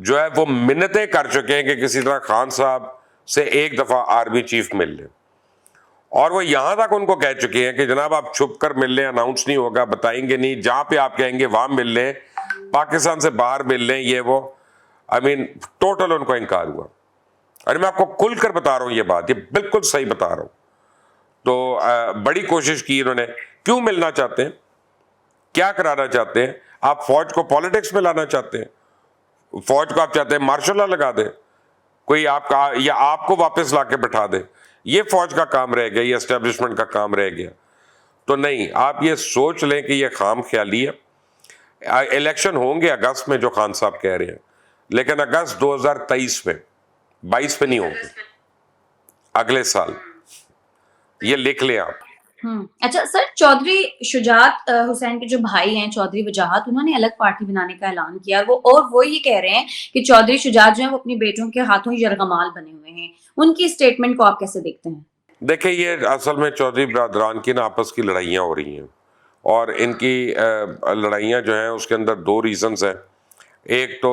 جو ہے وہ منتیں کر چکے ہیں کہ کسی طرح خان صاحب سے ایک دفعہ آرمی چیف مل لیں, اور وہ یہاں تک ان کو کہہ چکے ہیں کہ جناب آپ چھپ کر مل لیں, اناؤنس نہیں ہوگا, بتائیں گے نہیں, جہاں پہ آپ کہیں گے وہاں مل لیں, پاکستان سے باہر مل لیں, یہ وہ. ٹوٹل ان کو انکار ہوا. ارے میں آپ کو کھل کر بتا رہا ہوں یہ بات, یہ بالکل صحیح بتا رہا ہوں. تو بڑی کوشش کی انہوں نے. کیوں ملنا چاہتے ہیں, کیا کرانا چاہتے ہیں؟ آپ فوج کو پالیٹکس میں لانا چاہتے ہیں, فوج کو آپ چاہتے ہیں مارشل لا لگا دیں کوئی آپ کا, یا آپ کو واپس لا کے بٹھا دے, یہ فوج کا کام رہ گیا, یہ اسٹیبلشمنٹ کا کام رہ گیا. تو نہیں, آپ یہ سوچ لیں کہ یہ خام خیالی ہے. الیکشن ہوں گے اگست میں جو خان صاحب کہہ رہے ہیں, لیکن اگست 2023 میں, 22 میں نہیں ہوں گے, اگلے سال. یہ لکھ لیں آپ. اچھا سر, چودھری شجاعت حسین کے جو بھائی ہیں چودھری وجاہت, انہوں نے الگ پارٹی بنانے کا اعلان کیا, وہ یہ کہہ رہے ہیں کہ چودھری شجاعت جو ہیں وہ اپنی بیٹوں کے ہاتھوں یرغمال بنے ہوئے ہیں. ان کی اسٹیٹمنٹ کو آپ کیسے دیکھتے ہیں؟ دیکھیں, یہ اصل میں چودھری برادران کی نا آپس کی لڑائیاں ہو رہی ہیں, اور ان کی لڑائیاں جو ہیں اس کے اندر دو ریزنز ہیں. ایک تو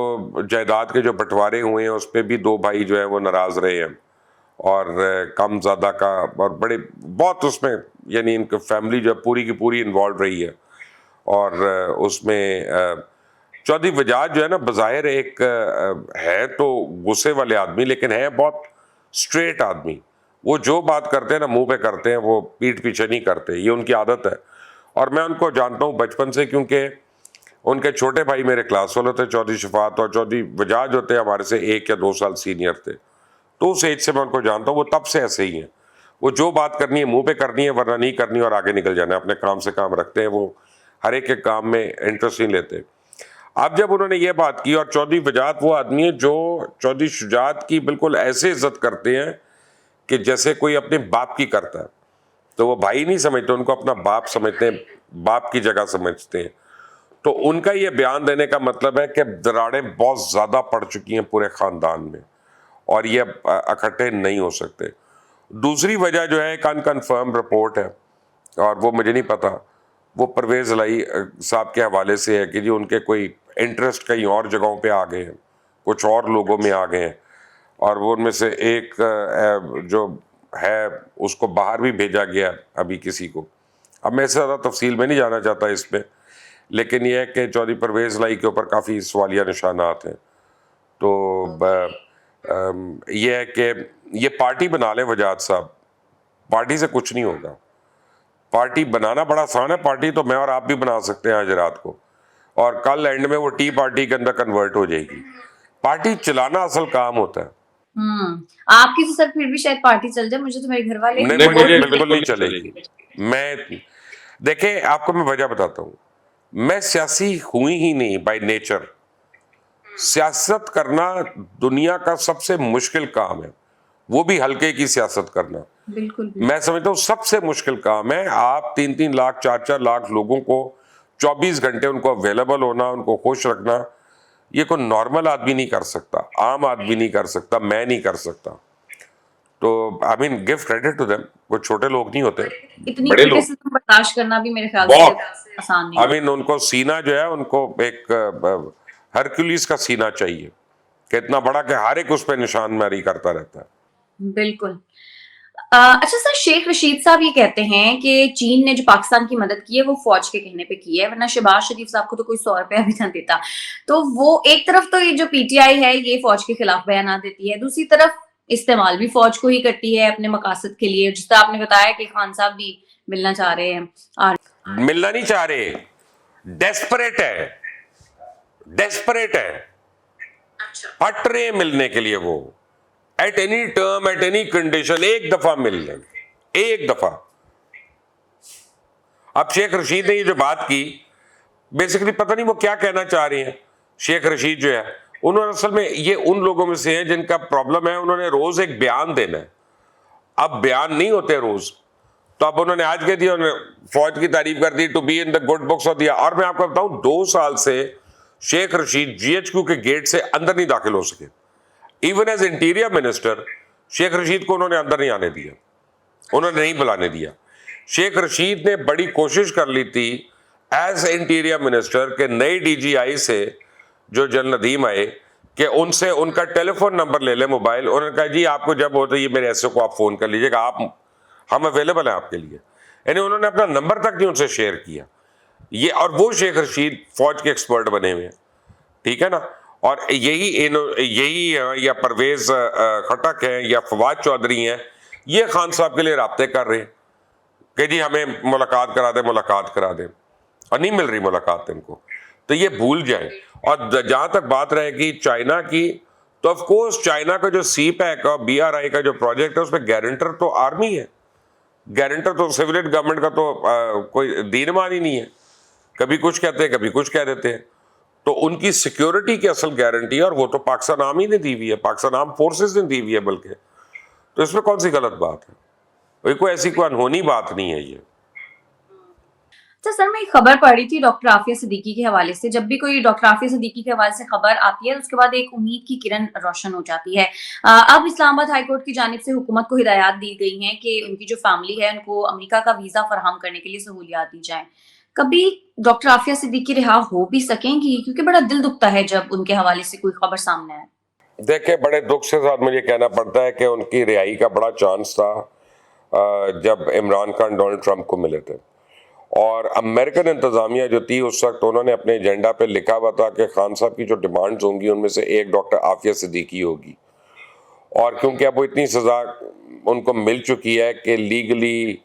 جائیداد کے جو بٹوارے ہوئے ہیں اس پہ بھی دو بھائی جو ہیں وہ ناراض رہے ہیں, اور کم زیادہ کا, اور بڑے بہت اس میں یعنی ان کی فیملی جو ہے پوری کی پوری انوالو رہی ہے. اور اس میں چودھری وجاہت جو ہے نا بظاہر ایک ہے تو غصے والے آدمی, لیکن ہے بہت اسٹریٹ آدمی. وہ جو بات کرتے ہیں نا منہ پہ کرتے ہیں, وہ پیٹھ پیچھے نہیں کرتے, یہ ان کی عادت ہے. اور میں ان کو جانتا ہوں بچپن سے, کیونکہ ان کے چھوٹے بھائی میرے کلاس والے تھے, چودھری شفاعت, اور چودھری وجاہت جو تھے ہمارے سے 1 یا 2 سال سینئر تھے. تو اس ایج سے میں ان کو جانتا ہوں, وہ تب سے ایسے ہی ہیں. وہ جو بات کرنی ہے منہ پہ کرنی ہے, ورنہ نہیں کرنی, اور آگے نکل جانا ہے. اپنے کام سے کام رکھتے ہیں, وہ ہر ایک کے کام میں انٹرسٹ نہیں لیتے. اب جب انہوں نے یہ بات کی, اور چودھری وجاہت وہ آدمی ہے جو چودھری شجاعت کی بالکل ایسے عزت کرتے ہیں کہ جیسے کوئی اپنے باپ کی کرتا ہے, تو وہ بھائی نہیں سمجھتے, ان کو اپنا باپ سمجھتے ہیں, باپ کی جگہ سمجھتے ہیں. تو ان کا یہ بیان دینے کا مطلب ہے کہ دراڑیں بہت زیادہ پڑ چکی ہیں پورے خاندان میں, اور یہ اکٹھے نہیں ہو سکتے. دوسری وجہ جو ہے ایک انکنفرم رپورٹ ہے, اور وہ مجھے نہیں پتا, وہ پرویز الہی صاحب کے حوالے سے ہے کہ جی ان کے کوئی انٹرسٹ کہیں اور جگہوں پہ آ گئے ہیں, کچھ اور لوگوں میں آ گئے ہیں, اور وہ ان میں سے ایک جو ہے اس کو باہر بھی بھیجا گیا ابھی کسی کو. اب میں اس سے زیادہ تفصیل میں نہیں جانا چاہتا اس پہ, لیکن یہ ہے کہ چودھری پرویز الہی کے اوپر کافی سوالیہ نشانات ہیں. تو یہ ہے کہ یہ پارٹی بنا لیں وجاہت صاحب, پارٹی سے کچھ نہیں ہوگا. پارٹی بنانا بڑا آسان ہے, پارٹی تو میں اور آپ بھی بنا سکتے ہیں آج رات کو, اور کل اینڈ میں وہ ٹی پارٹی کے اندر کنورٹ ہو جائے گی. پارٹی چلانا اصل کام ہوتا ہے. آپ کی تو سر پھر بھی شاید پارٹی چل جائے, مجھے تو میرے گھر والے نہیں, مجھے بالکل نہیں چلے گی. میں دیکھیں آپ کو میں وجہ بتاتا ہوں, میں سیاسی ہوئی ہی نہیں بائی نیچر. سیاست کرنا دنیا کا سب سے مشکل کام ہے, وہ بھی ہلکے کی سیاست کرنا. بالکل میں سمجھتا ہوں سب سے مشکل کام ہے. آپ 3-3 لاکھ 4-4 لاکھ لوگوں کو 24 گھنٹے ان کو اویلیبل ہونا, ان کو خوش رکھنا, یہ کوئی نارمل آدمی نہیں کر سکتا, عام آدمی نہیں کر سکتا, میں نہیں کر سکتا. تو آئی مین گیو کریڈٹ ٹو دیم, وہ چھوٹے لوگ نہیں ہوتے, بڑے لوگ. برداشت کرنا بھی میرے خیال سے آسان نہیں. آئی مین ان کو سینہ جو ہے, ان کو ایک ہرکولیس کا سینہ چاہیے کہ اتنا بڑا کہ ہر ایک اس پہ نشان ماری کرتا رہتا ہے. بالکل. اچھا سر, شیخ رشید صاحب یہ کہتے ہیں کہ چین نے جو پاکستان کی مدد کی ہے وہ فوج کے کہنے پہ کی ہے, ورنہ شہباز شریف صاحب کو تو کوئی 100 روپیہ بھی نہ دیتا. تو وہ ایک طرف تو یہ جو پی ٹی آئی ہے یہ فوج کے خلاف بیانات دیتی ہے, دوسری طرف استعمال بھی فوج کو ہی کرتی ہے اپنے مقاصد کے لیے, جس طرح آپ نے بتایا کہ خان صاحب بھی ملنا چاہ رہے ہیں. ملنا نہیں چاہ رہے, ڈیسپریٹ ہے, ڈیسپریٹ ہے, ہٹ رہے ہیں ملنے کے لیے. وہ at any term, at any condition, ایک دفعہ مل لیں, ایک دفعہ. اب شیخ رشید نے یہ جو بات کی, بیسیکلی پتہ نہیں وہ کیا کہنا چاہ رہے ہیں. شیخ رشید جو ہے, انہوں نے اصل میں یہ ان لوگوں میں سے ہیں جن کا پرابلم ہے, انہوں نے روز ایک بیان دینا ہے. اب بیان نہیں ہوتے روز, تو اب انہوں نے آج کہہ دیا, انہوں نے فوج کی تعریف کر دی, to be in the good books of دیا. اور میں آپ کو بتاؤں 2 سال سے Sheikh Rashid G H Q کے گیٹ سے اندر نہیں داخل ہو سکے. Even as interior minister Sheikh Rashid کو انہوں نے اندر نہیں آنے دیا, انہوں نے نہیں بلانے دیا. شیخ رشید نے بڑی کوشش کر لی تھی ایز انٹیریئر منسٹر کہ نئے ڈی جی آئی سے جو جنرل ندیم آئے کہ ان سے ان کا ٹیلی فون نمبر لے لے موبائل, انہوں نے کہا جی آپ کو جب ہو تو یہ میرے ایس او کو آپ فون کر لیجیے گا, ہم اویلیبل ہیں آپ کے لیے. یعنی انہوں نے اپنا نمبر تک نہیں ان سے شیئر کیا. یہ اور وہ شیخ رشید فوج کے ایکسپرٹ بنے ہوئے ہیں, ٹھیک ہے نا, اور یہی یا پرویز خٹک ہیں یا فواد چودھری ہیں, یہ خان صاحب کے لیے رابطے کر رہے ہیں کہ جی ہمیں ملاقات کرا دیں, اور نہیں مل رہی ملاقات ان کو. تو یہ بھول جائیں. اور جہاں تک بات رہے گی چائنا کی, تو آف کورس چائنا کا جو سی پیک اور بی آر آئی کا جو پروجیکٹ ہے اس پہ گارنٹر تو آرمی ہے, گارنٹر تو سویلین گورنمنٹ کا تو کوئی دین مان ہی نہیں ہے, کبھی کچھ کہتے ہیں کبھی کچھ کہہ دیتے ہیں. تو ان کی سیکیورٹی کی اصل گارنٹی ہے, اور وہ تو پاکستان آرمی نے دی ہوئی ہے, پاکستان آرم فورسز نے دی ہوئی ہے بلکہ. تو اس میں کون سی غلط بات ہے؟ کوئی ایسی کوئی انہونی بات نہیں ہے یہ. سر میں ایک خبر پڑھ رہی تھی ڈاکٹر عافیہ صدیقی کے حوالے سے. جب بھی کوئی ڈاکٹر عافیہ صدیقی کے حوالے سے خبر آتی ہے اس کے بعد ایک امید کی کرن روشن ہو جاتی ہے. اب اسلام آباد ہائی کورٹ کی جانب سے حکومت کو ہدایات دی گئی ہیں کہ ان کی جو فیملی ہے ان کو امریکہ کا ویزا فراہم کرنے کے لیے سہولیات دی جائیں. کبھی ڈاکٹر عافیہ صدیقی رہا ہو بھی سکیں گی؟ کیونکہ بڑا دل دکھتا ہے جب ان کے حوالے سے کوئی خبر سامنے آئے. دیکھیں بڑے دکھ سے ساتھ مجھے کہنا پڑتا ہے کہ ان کی رہائی کا بڑا چانس تھا جب عمران خان ڈونلڈ ٹرمپ کو ملے تھے, اور امریکن انتظامیہ جو تھی اس وقت انہوں نے اپنے ایجنڈا پہ لکھا ہوا تھا کہ خان صاحب کی جو ڈیمانڈز ہوں گی ان میں سے ایک ڈاکٹر عافیہ صدیقی ہوگی. اور کیونکہ اب وہ اتنی سزا ان کو مل چکی ہے کہ لیگلی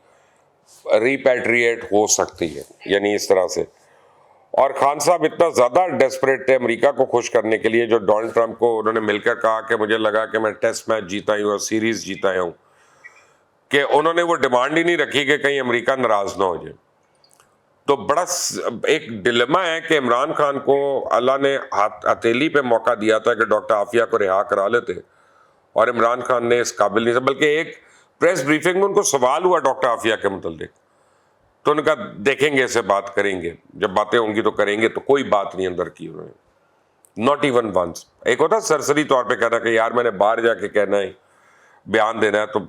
ریپیٹریٹ ہو سکتی ہے, یعنی اس طرح سے. اور خان صاحب اتنا زیادہ ڈیسپریٹ تھے امریکہ کو خوش کرنے کے لیے, جو ڈونلڈ ٹرمپ کو انہوں نے مل کر کہا کہ مجھے لگا کہ میں ٹیسٹ میچ جیتا ہوں اور سیریز جیتا ہوں, کہ انہوں نے وہ ڈیمانڈ ہی نہیں رکھی کہ کہیں امریکہ ناراض نہ ہو جائے. تو بڑا ایک ڈیلیما ہے کہ عمران خان کو اللہ نے ہتھیلی پہ موقع دیا تھا کہ ڈاکٹر عافیہ کو رہا کرا لیتے, اور عمران خان نے اس قابل نہیں تھا. بلکہ ایک پریس بریفنگ میں ان کو سوال ہوا ڈاکٹر عافیہ کے متعلق, تو انہوں نے کہا دیکھیں گے, اسے بات کریں گے, جب باتیں ہوں گی تو کریں گے. تو کوئی بات نہیں اندر کی انہوں نے, ناٹ ایون ونس. ایک ہوتا سرسری طور پہ کہنا کہ یار میں نے باہر جا کے کہنا ہے, بیان دینا ہے, تو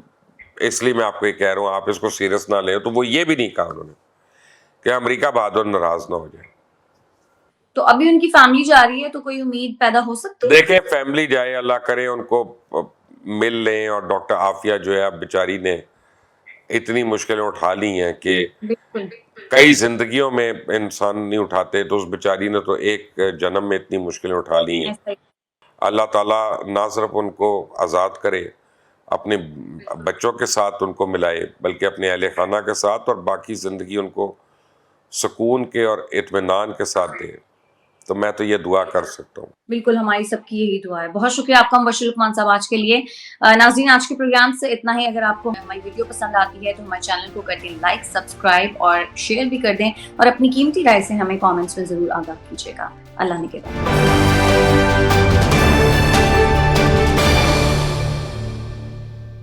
اس لیے میں آپ کو یہ کہہ رہا ہوں, آپ اس کو سیریس نہ لیں. تو وہ یہ بھی نہیں کہا انہوں نے کہ امریکہ بہادر ناراض نہ ہو جائے. تو ابھی ان کی فیملی جا رہی ہے تو کوئی امید پیدا ہو سکتی ہے؟ دیکھیں فیملی جائے, اللہ کرے ان کو مل لیں. اور ڈاکٹر عافیہ جو ہے اب بیچاری نے اتنی مشکلیں اٹھا لی ہیں کہ کئی زندگیوں میں انسان نہیں اٹھاتے, تو اس بیچاری نے تو ایک جنم میں اتنی مشکلیں اٹھا لی ہیں. اللہ تعالیٰ نہ صرف ان کو آزاد کرے, اپنے بچوں کے ساتھ ان کو ملائے, بلکہ اپنے اہل خانہ کے ساتھ, اور باقی زندگی ان کو سکون کے اور اطمینان کے ساتھ دے. تو میں تو یہ دعا کر سکتا ہوں. بالکل ہماری سب کی یہی دعا ہے. بہت شکریہ آپ کا مبشر لقمان صاحب آج کے لیے. ناظرین آج کے پروگرام سے اتنا ہی. اگر آپ کو ہماری ویڈیو پسند آتی ہے تو ہمارے چینل کو کر دیں لائک, سبسکرائب اور شیئر بھی کر دیں, اور اپنی قیمتی رائے سے ہمیں کامنٹس میں ضرور آگاہ کیجیے گا. اللہ نگہدار.